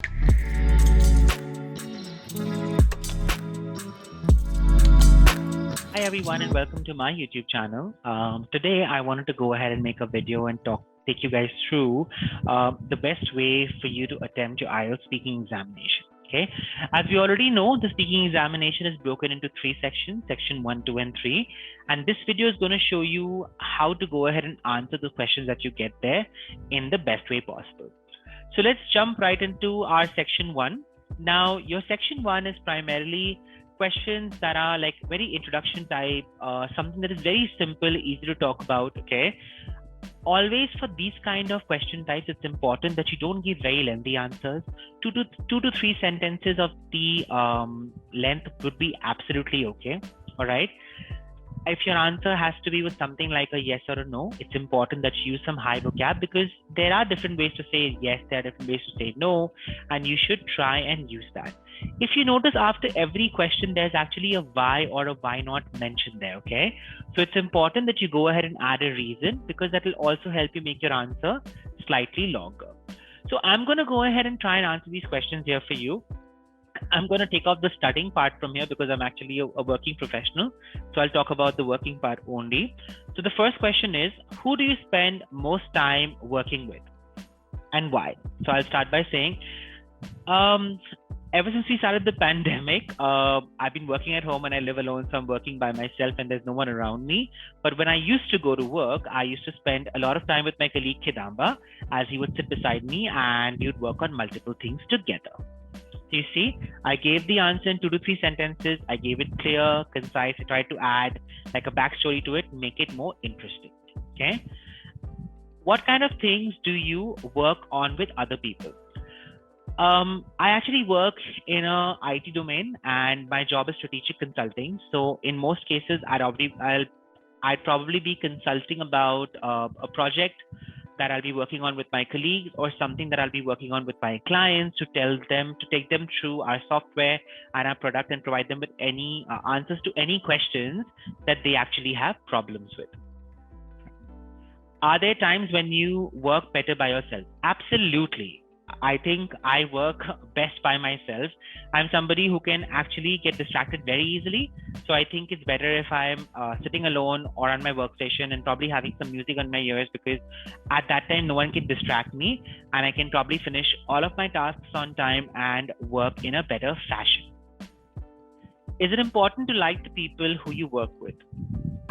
Hi everyone and welcome to my YouTube channel. Today I wanted to go ahead and make a video and take you guys through the best way for you to attempt your IELTS speaking examination. Okay, as we already know, the speaking examination is broken into three sections, section 1, 2, and 3. And this video is going to show you how to go ahead and answer the questions that you get there in the best way possible. So let's jump right into our section 1. Now, your section 1 is primarily questions that are like very introduction type, something that is very simple, easy to talk about. Okay, always for these kind of question types, it's important that you don't give very lengthy answers. Two to three sentences of the length would be absolutely okay. All right. If your answer has to be with something like a yes or a no, it's important that you use some high vocab, because there are different ways to say yes, there are different ways to say no, and you should try and use that. If you notice, after every question, there's actually a why or a why not mentioned there, okay? So it's important that you go ahead and add a reason, because that will also help you make your answer slightly longer. So I'm going to go ahead and try and answer these questions here for you. I'm going to take off the studying part from here because I'm actually a working professional. So I'll talk about the working part only. So the first question is, who do you spend most time working with and why? So I'll start by saying, ever since we started the pandemic, I've been working at home and I live alone. So I'm working by myself and there's no one around me. But when I used to go to work, I used to spend a lot of time with my colleague Kidamba, as he would sit beside me and we would work on multiple things together. So you see, I gave the answer in 2 to 3 sentences. I gave it clear, concise. I tried to add like a backstory to it, make it more interesting. Okay. What kind of things do you work on with other people? I actually work in a IT domain and my job is strategic consulting. So in most cases, I'd probably be consulting about a project that I'll be working on with my colleagues, or something that I'll be working on with my clients to take them through our software and our product and provide them with any answers to any questions that they actually have problems with. Are there times when you work better by yourself? Absolutely. I think I work best by myself. I'm somebody who can actually get distracted very easily. So I think it's better if I'm sitting alone or on my workstation and probably having some music on my ears, because at that time, no one can distract me and I can probably finish all of my tasks on time and work in a better fashion. Is it important to like the people who you work with?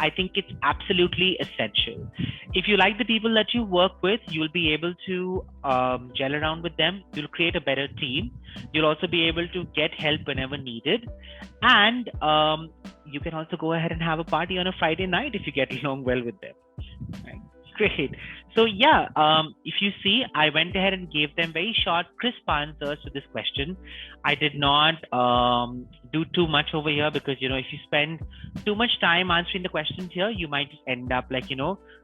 I think it's absolutely essential. If you like the people that you work with, you'll be able to gel around with them. You'll create a better team. You'll also be able to get help whenever needed. And you can also go ahead and have a party on a Friday night if you get along well with them. Right. Great. So yeah, if you see, I went ahead and gave them very short, crisp answers to this question. I did not do too much over here, because, if you spend too much time answering the questions here, you might just end up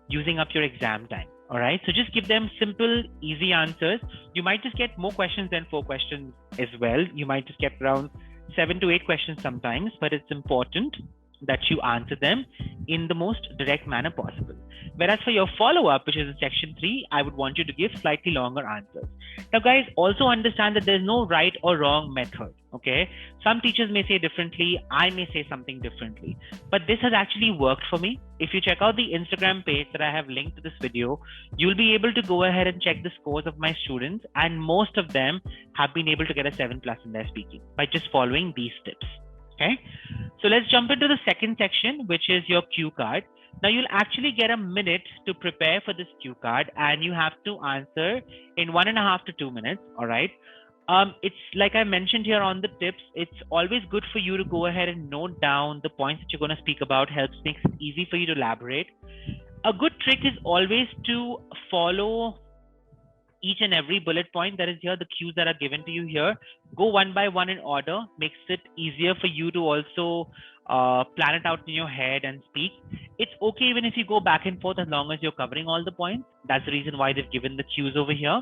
using up your exam time. All right. So just give them simple, easy answers. You might just get more questions than 4 questions as well. You might just get around 7 to 8 questions sometimes, but it's important that you answer them in the most direct manner possible. Whereas for your follow-up, which is in section 3, I would want you to give slightly longer answers. Now guys, also understand that there's no right or wrong method, okay? Some teachers may say differently, I may say something differently, but this has actually worked for me. If you check out the Instagram page that I have linked to this video, you'll be able to go ahead and check the scores of my students, and most of them have been able to get a 7+ in their speaking by just following these tips. Okay, so let's jump into the second section, which is your cue card. Now you'll actually get a minute to prepare for this cue card, and you have to answer in 1.5 to 2 minutes. All right. It's like I mentioned here on the tips, it's always good for you to go ahead and note down the points that you're going to speak about. Makes it easy for you to elaborate. A good trick is always to follow each and every bullet point that is here, the cues that are given to you here. Go one by one in order. Makes it easier for you to also plan it out in your head and speak. It's okay even if you go back and forth, as long as you're covering all the points. That's the reason why they've given the cues over here.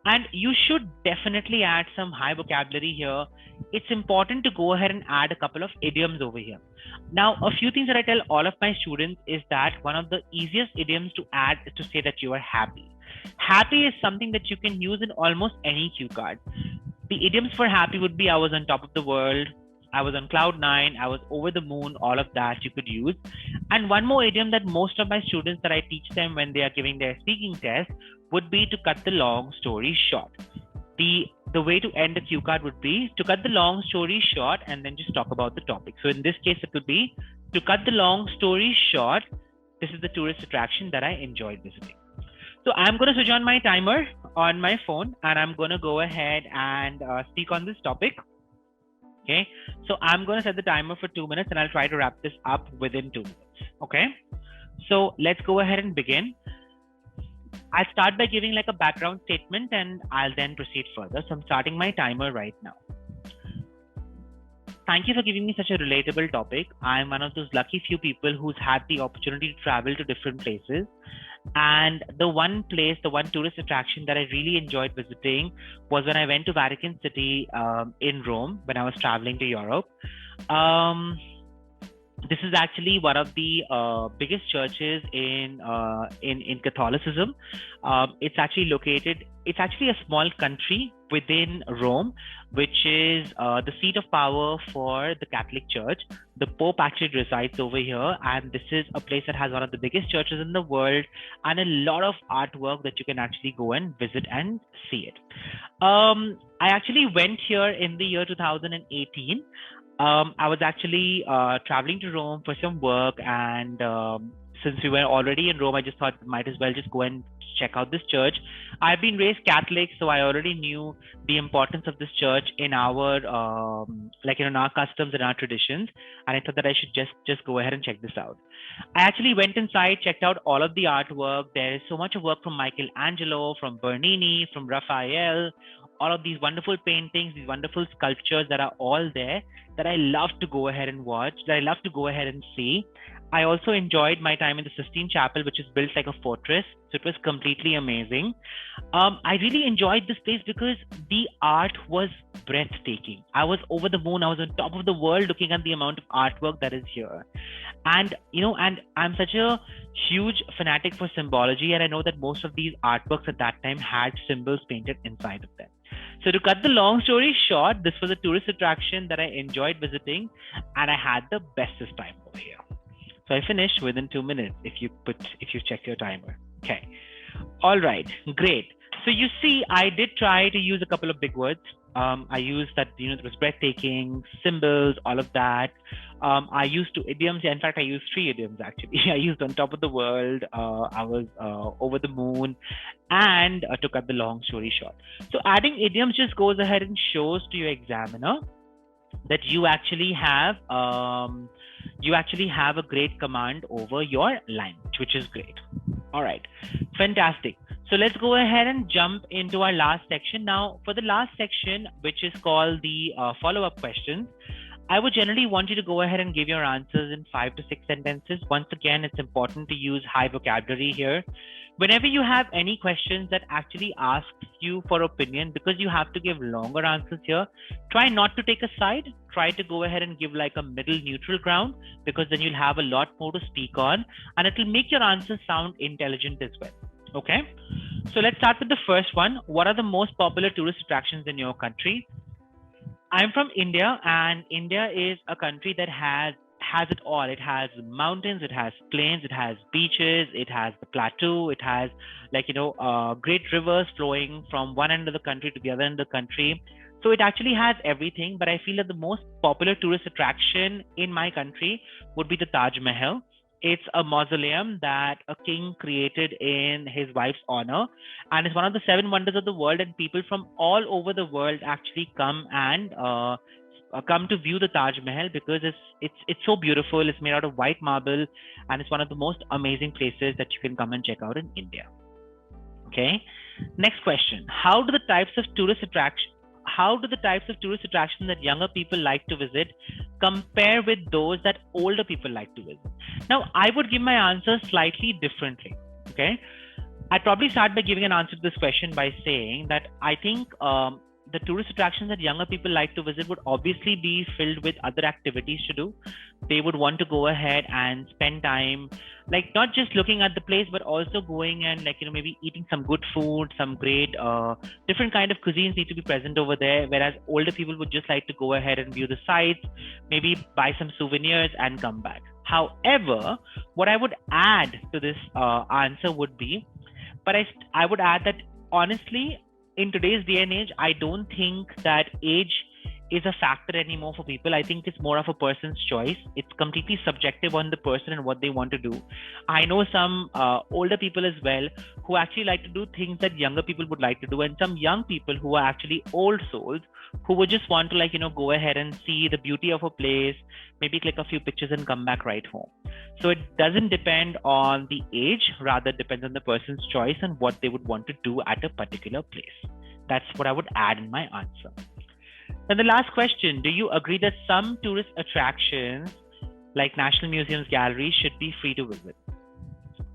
And you should definitely add some high vocabulary here. It's important to go ahead and add a couple of idioms over here. Now, a few things that I tell all of my students is that one of the easiest idioms to add is to say that you are happy. Happy is something that you can use in almost any cue card. The idioms for happy would be I was on top of the world, I was on cloud nine, I was over the moon, all of that you could use. And one more idiom that most of my students that I teach them when they are giving their speaking test would be to cut the long story short. The way to end a cue card would be to cut the long story short and then just talk about the topic. So in this case, it would be to cut the long story short, this is the tourist attraction that I enjoyed visiting. So I'm going to switch on my timer on my phone and I'm going to go ahead and speak on this topic. Okay, so I'm going to set the timer for 2 minutes and I'll try to wrap this up within 2 minutes. Okay, so let's go ahead and begin. I'll start by giving like a background statement and I'll then proceed further. So I'm starting my timer right now. Thank you for giving me such a relatable topic. I'm one of those lucky few people who's had the opportunity to travel to different places. And the one tourist attraction that I really enjoyed visiting was when I went to Vatican City in Rome when I was traveling to Europe. This is actually one of the biggest churches in Catholicism. It's actually a small country within Rome, which is the seat of power for the Catholic Church. The Pope actually resides over here, and this is a place that has one of the biggest churches in the world and a lot of artwork that you can actually go and visit and see it. I actually went here in the year 2018. I was actually traveling to Rome for some work, and since we were already in Rome, I just thought might as well just go and check out this church. I've been raised Catholic, so I already knew the importance of this church in our in our customs and our traditions, and I thought that I should just go ahead and check this out. I actually went inside, checked out all of the artwork. There is so much of work from Michelangelo, from Bernini, from Raphael, all of these wonderful paintings, these wonderful sculptures that are all there that I love to go ahead and watch, that I love to go ahead and see. I also enjoyed my time in the Sistine Chapel, which is built like a fortress. So it was completely amazing. I really enjoyed this place because the art was breathtaking. I was over the moon. I was on top of the world looking at the amount of artwork that is here. And I'm such a huge fanatic for symbology. And I know that most of these artworks at that time had symbols painted inside of them. So to cut the long story short, this was a tourist attraction that I enjoyed visiting, and I had the bestest time over here. So I finished within 2 minutes if you check your timer. Okay. All right. Great. So you see, I did try to use a couple of big words. I used that, it was breathtaking, symbols, all of that. I used 2 idioms. In fact, I used 3 idioms actually. I used on top of the world. I was over the moon, and to cut the long story short. So adding idioms just goes ahead and shows to your examiner that you actually have a great command over your language, which is great. All right, fantastic. So let's go ahead and jump into our last section. Now, for the last section, which is called the follow-up questions, I would generally want you to go ahead and give your answers in 5 to 6 sentences. Once again, it's important to use high vocabulary here. Whenever you have any questions that actually asks you for opinion, because you have to give longer answers here, try not to take a side. Try to go ahead and give like a middle neutral ground, because then you'll have a lot more to speak on, and it will make your answers sound intelligent as well. Okay, so let's start with the first one. What are the most popular tourist attractions in your country? I'm from India, and India is a country that has it all. It has mountains, it has plains, it has beaches, it has the plateau, it has great rivers flowing from one end of the country to the other end of the country. So it actually has everything, but I feel that the most popular tourist attraction in my country would be the Taj Mahal. It's a mausoleum that a king created in his wife's honor, and it's one of the 7 wonders of the world, and people from all over the world actually come to view the Taj Mahal because it's so beautiful. It's made out of white marble, and it's one of the most amazing places that you can come and check out in India. Okay, next question. How do the types of tourist attractions that younger people like to visit compare with those that older people like to visit? Now, I would give my answer slightly differently. Okay, I'd probably start by giving an answer to this question by saying that I think the tourist attractions that younger people like to visit would obviously be filled with other activities to do. They would want to go ahead and spend time, like not just looking at the place, but also going and like, maybe eating some good food, some great different kind of cuisines need to be present over there. Whereas older people would just like to go ahead and view the sites, maybe buy some souvenirs and come back. However, what I would add to this answer would be, but I would add that honestly, in today's day and age, I don't think that age is a factor anymore for people. I think it's more of a person's choice. It's completely subjective on the person and what they want to do. I know some older people as well who actually like to do things that younger people would like to do, and some young people who are actually old souls who would just want to go ahead and see the beauty of a place, maybe click a few pictures and come back right home. So it doesn't depend on the age, rather it depends on the person's choice and what they would want to do at a particular place. That's what I would add in my answer. And the last question, do you agree that some tourist attractions like national museums, galleries should be free to visit?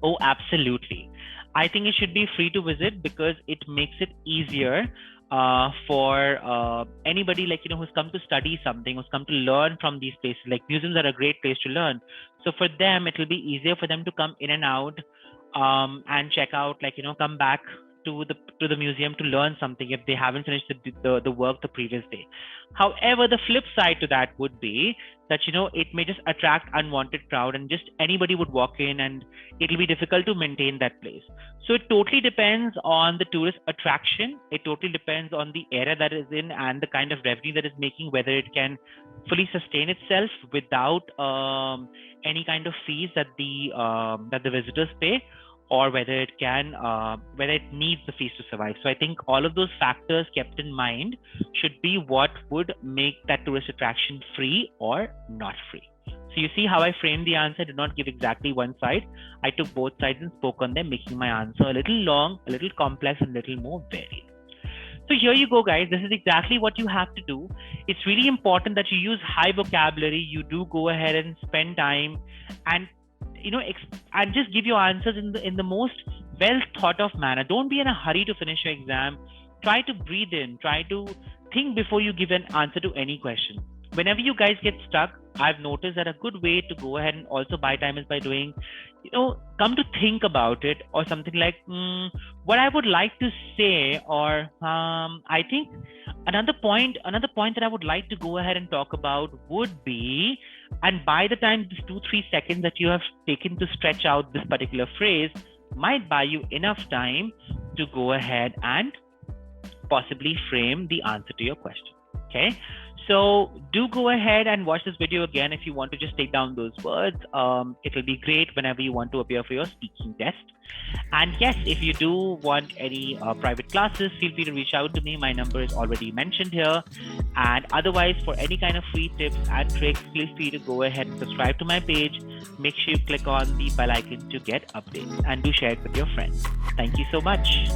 Oh, absolutely. I think it should be free to visit because it makes it easier for anybody who's come to study something, who's come to learn from these places. Like museums are a great place to learn. So for them, it will be easier for them to come in and out and check out, come back to the museum to learn something if they haven't finished the work the previous day. However, the flip side to that would be that it may just attract unwanted crowd and just anybody would walk in and it'll be difficult to maintain that place. So it totally depends on the tourist attraction. It totally depends on the area that is in and the kind of revenue that is making, whether it can fully sustain itself without any kind of fees that the visitors pay, or whether it needs the fees to survive. So I think all of those factors kept in mind should be what would make that tourist attraction free or not free. So you see how I framed the answer. I did not give exactly one side. I took both sides and spoke on them, making my answer a little long, a little complex, and a little more varied. So here you go, guys. This is exactly what you have to do. It's really important that you use high vocabulary. You do go ahead and spend time and and just give your answers in the most well thought of manner. Don't be in a hurry to finish your exam. Try to breathe in. Try to think before you give an answer to any question. Whenever you guys get stuck, I've noticed that a good way to go ahead and also buy time is by doing, come to think about it, or something like what I would like to say, or I think another point that I would like to go ahead and talk about would be, and by the time this 2-3 seconds that you have taken to stretch out this particular phrase might buy you enough time to go ahead and possibly frame the answer to your question. Okay. So do go ahead and watch this video again if you want to just take down those words. It will be great whenever you want to appear for your speaking test. And yes, if you do want any private classes, feel free to reach out to me. My number is already mentioned here. And otherwise, for any kind of free tips and tricks, feel free to go ahead and subscribe to my page. Make sure you click on the bell icon to get updates, and do share it with your friends. Thank you so much.